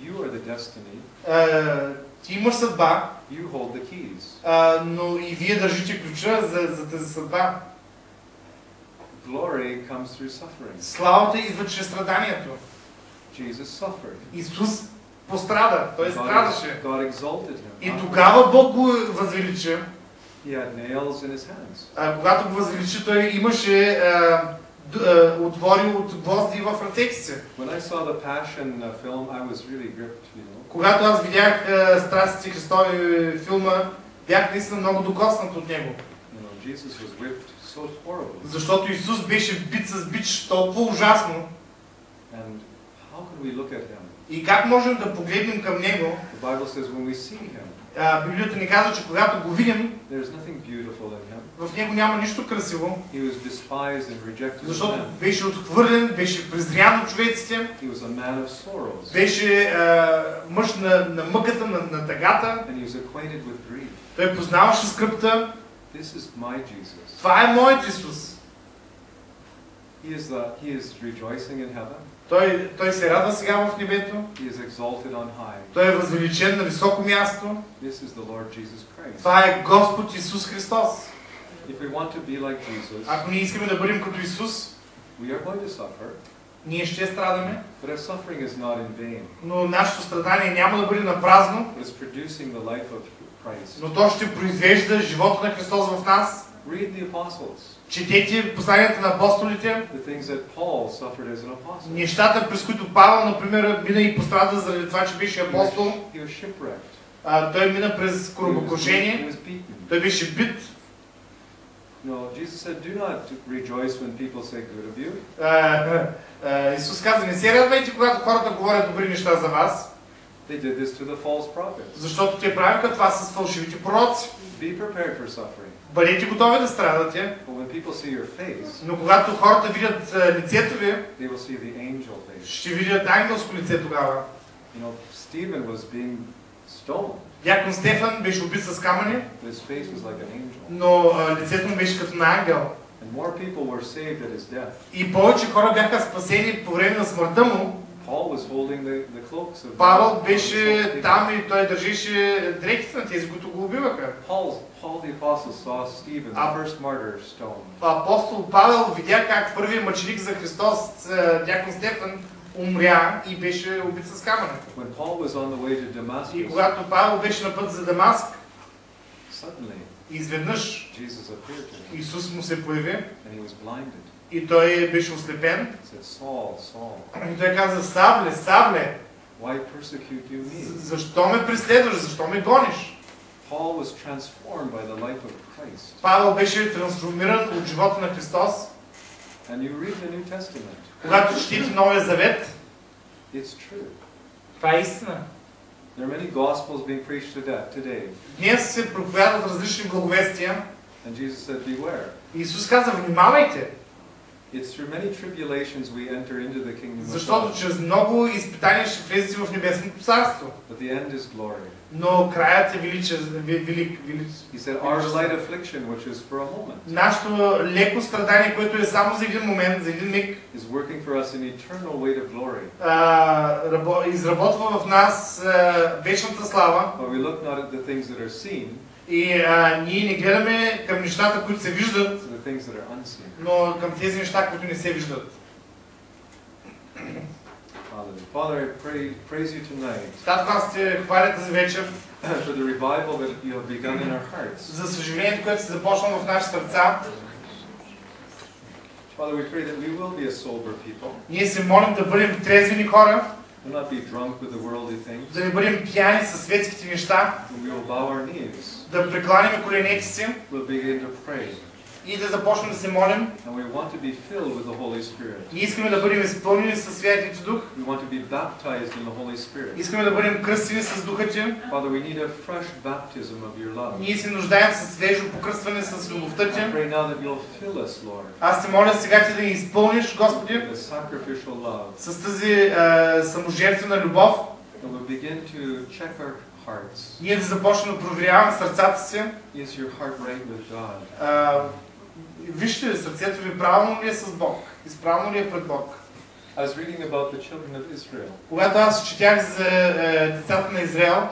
You are the destiny. Ти имаш съдба, You hold the keys. но и вие държите ключа за тази съдба. Glory comes through suffering. Славата идва чрез страданието. Jesus suffered. Исус пострада, той страдаше. God exalted him. И тогава Бог го възвеличи. He had nails in his hands. Когато го възвеличи, той имаше отворил от гвозди в ръцете си. When I saw the Passion film, I was really gripped, you know. Когато аз видях Страстите Христови филма, бях наистина много докоснат от него. You know, Jesus was whipped so horribly. Защото Исус беше бит с бич толкова ужасно. And how can we look at him? И как можем да погледнем към него? The Bible says when we see him, Библията ни казва, че когато го видим, there's nothing beautiful in him. в него няма нищо красиво. He was despised and rejected. Защото беше отхвърлен, беше презрян от човеците. He was a man of sorrows. Беше мъж на мъката, на тъгата. And he was acquainted with grief. Той познаваше скръпта. This is my Jesus. Това е моят Исус. He is rejoicing in heaven. Той се радва сега в небето. He is exalted on high. Той е възвеличен на високо място. This is the Lord Jesus Christ. Това е Господ Исус Христос. If we want to be like Jesus, Ако ние искаме да бъдем като Исус, we are going to suffer. ние ще страдаме. But our suffering is not in vain. Но нашето страдание няма да бъде напразно. But it's producing the life of Christ. Но то ще произвежда живота на Христос в нас. Read the apostles. Четете посланията на апостолите. The things that Paul suffered as an apostle. Нещата, през които Павел, например, мина и пострада заради това, че беше апостол. He was shipwrecked. Той мина през корабокрушение. Той беше бит. No, Jesus said, "Do not rejoice when people say good of you." Исус каза, не се радвайте, когато хората говорят добри неща за вас. They did this to the false prophets. Защото те правиха това с фалшивите пророци. Be prepared for suffering. Бъдете готови да страдате. But when people see your face, но когато хората видят лицето ви, they will see the angel face. ще видят ангелско лице тогава. You know, Stephen was being stoned. Дякон Стефан беше убит с камъни, His face was like an angel. но лицето му беше като на ангел. And more people were saved at his death. И повече хора бяха спасени по време на смъртта му. Paul was holding the cloaks of Павел беше там и той държеше дрехите на тези, които го убиваха. Paul the apostle saw Stephen, the first martyr, stoned. Апостол Павел видя как първият мъченик за Христос, дякон Стефан, умря и беше убит с камъни. When Paul was on the way to Damascus, И когато Павел беше на път за Дамаск, suddenly изведнъж Jesus appeared to him. Исус му се появи And he was blinded. и той беше ослепен. He said, Saul, Saul, И той каза, Савле, Савле, why persecute you me? защо ме преследваш, защо ме гониш? Paul was transformed by the life of Christ. Павел беше трансформиран от живота на Христос. And you read the New Testament. Когато четите Новия Завет, It's true. това е истина. There are many gospels being preached today. Днес се проповядват различни благовестия. And Jesus said, beware. Исус каза, внимавайте. It's through many tribulations we enter into the kingdom of God. Защото чрез много изпитания ще влезете в небесното царство. But the end is glory. Но краят е велик. He said, our light affliction, which is for a moment, Нашето леко страдание, което е само за един момент, за един миг, is working for us an eternal weight of glory. изработва в нас вечната слава. But we look not at the things that are seen, И ние не гледаме към нещата, които се виждат, to the things that are unseen. но към тези неща, които не се виждат. Father, I praise you tonight Татко, аз те хваля тази вечер for the revival that you have begun in our hearts. за съжалението, което се започна в нашите сърца. Father, we pray that we will be a sober people. Ние се молим да бъдем трезвени хора, We'll not be drunk with the worldly things. да не бъдем пияни със светските неща, We will bow our knees. да прекланяме коленете си We'll begin to pray. и да започнем да се молим. And we want to be filled with the Holy Spirit. Ние искаме да бъдем изпълнени със Святия Дух. We want to be baptized in the Holy Spirit. Искаме да бъдем кръстени с Духа Ти. Father, we need a fresh baptism of your love. Ние се нуждаем с свежо покръстване с любовта Ти. I pray now that you'll fill us, Lord, Аз те моля сега Ти да ни изпълниш, Господи, with a sacrificial love. с тази саможертвена любов. And we'll begin to check our hearts. Ние да започнем да проверяваме сърцата си. Is your heart right with God? Вижте, сърцето ви правилно ли е с Бог? Изправно ли е пред Бог? I was reading about the children of Israel. Когато аз четях за децата на Израел,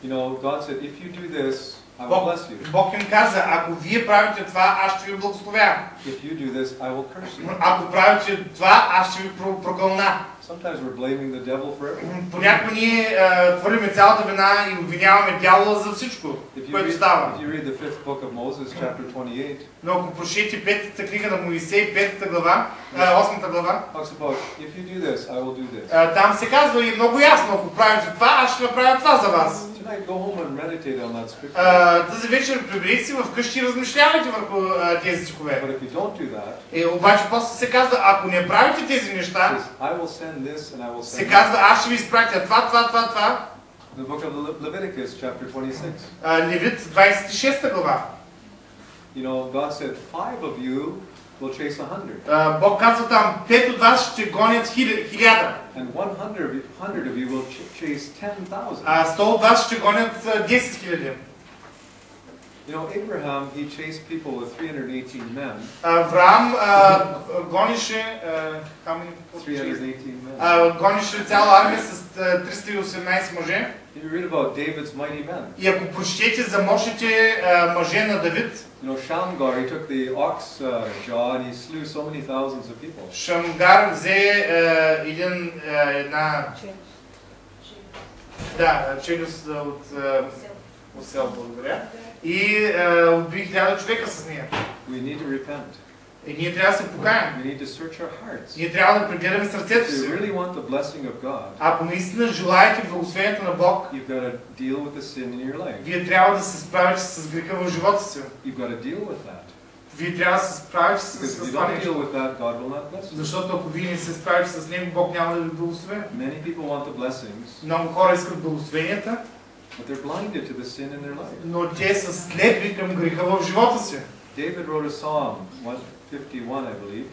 You know, God said, if you do this, I will bless you. Бог им каза, ако вие правите това, аз ще ви благословя. If you do this, I will curse you. Ако правите това, аз ще ви прокълна. Sometimes we're blaming the devil for everything. Понякога ние твърдиме цялата вина и обвиняваме дявола за всичко, което става. If you read the 5th book of Moses, chapter 28, Но ако прочете петата книга на Моисей, 5-та глава, 8-та глава, talks about, if you do this, I will do this. там се казва и много ясно, ако правите това, аз ще направя това за вас. Tonight, go home and meditate on that scripture. Тази вечер приберете си вкъщи и размишлявайте върху тези стихове. But if you don't do that, Обаче после се казва, ако не правите тези неща, I will send this and I will send се казва, аз ще ви изпратя това. The book of Leviticus, chapter 26. Левит, 26 глава. You know, God said, 5 of you will chase 100. Бог казва там, 5 от вас ще гонят 1000. And 100 of you will chase 10,000. 100 от вас ще гонят 10 000. You know, Abraham, he chased people with 318 men. Авраам гонеше 318 men. Гонеше цяла армия с 318 мъже. You read about David's mighty men. И ако прочетете за мощните мъже на Давид, You know, Shamgar, he took the ox jaw and he slew so many thousands of people. Шамгар взе една челюст от осел, благодаря, и уби 1000 човека с нея. We need to repent. И ние трябва да се покаем. We need to search our hearts. Ние трябва да прегледаме сърцето If си. you really want the blessing of God, Ако наистина желаете благословението на Бог, you've got to deal with the sin in your life. вие трябва да се справите с греха в живота си. You've got to deal with that. Вие трябва да се справите Because if с you това don't нещо. deal with that, God will not bless you. Защото ако вие не се справите с него, Бог няма да ви благослови. Many people want the blessings, Много хора искат благословенията, but they're blinded to the sin in their life. но те са слепи към греха в живота си. David wrote a psalm, 151, I believe.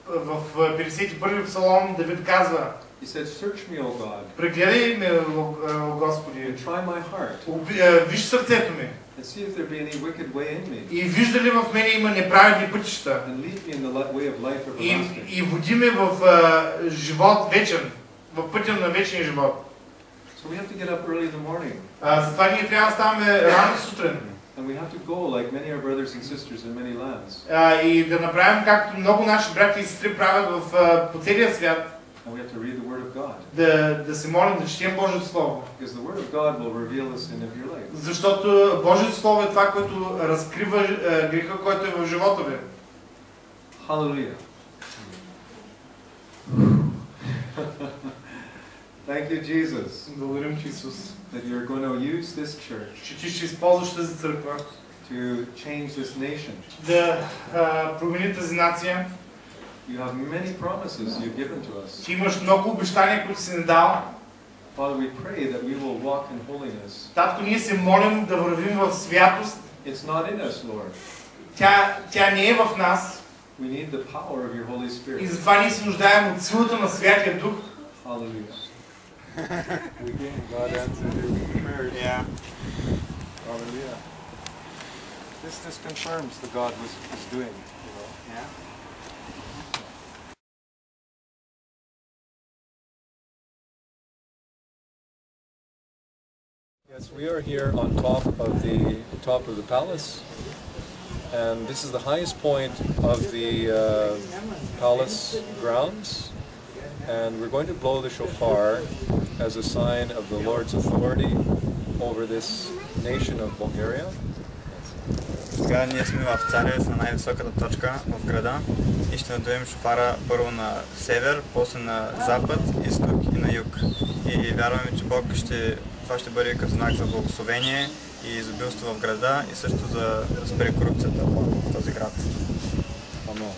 В 51-и псалом Давид казва: He said, "Search me, O God, прегледай ме, о Господи, and try my heart, виж сърцето ми and see if there be any wicked way in me, и вижда ли в мене има неправедни пътища and lead me in the way of life everlasting." и води ме в живот вечен, в пътя на вечния живот. So we have to get up early in the morning, Затова ние трябва да ставаме рано сутрин and we have to go like many of our brothers and sisters in many lands, и да направим както много наши брати и сестри правят по целия свят, and we have to read the Word of God, да се молим, да четем Божието Слово. because the Word of God will reveal the sin of your life. Защото Божието Слово е това, което разкрива греха, който е в живота ви. Hallelujah. Thank you, Jesus, Благодарим ти, Исус, that you're going to use this church че ти ще използваш тази църква to change this nation. да промени тази нация. You have many promises you've given to us. Ти имаш много обещания, които си ни дал. Father, we pray that we will walk in holiness. Татко, ние се молим да вървим в святост. It's not in us, Lord. Тя не е в нас. We need the power of your Holy И Spirit. затова ние се нуждаем от силата на Святия Дух. Hallelujah. Again, God answered your prayers. Yeah. Hallelujah. This confirms the God was doing, you know. Yeah. Yes, we are here on top of the palace, and this is the highest point of the palace grounds, and we're going to blow the shofar as a sign of the Lord's authority over this nation of Bulgaria. Сега ние сме в Царевец на най-високата точка в града и ще надуем шофара първо на север, после на запад, изток и на юг. И вярваме, че Бог това ще бъде като знак за благословение и изобилство в града и също за да спре корупцията в този град. Amen.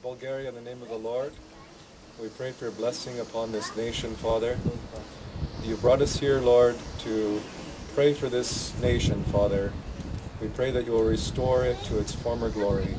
Bulgaria in the name of the Lord. We pray for your blessing upon this nation, Father. you brought us here, Lord, to pray for this nation, Father. We pray that you will restore it to its former glory.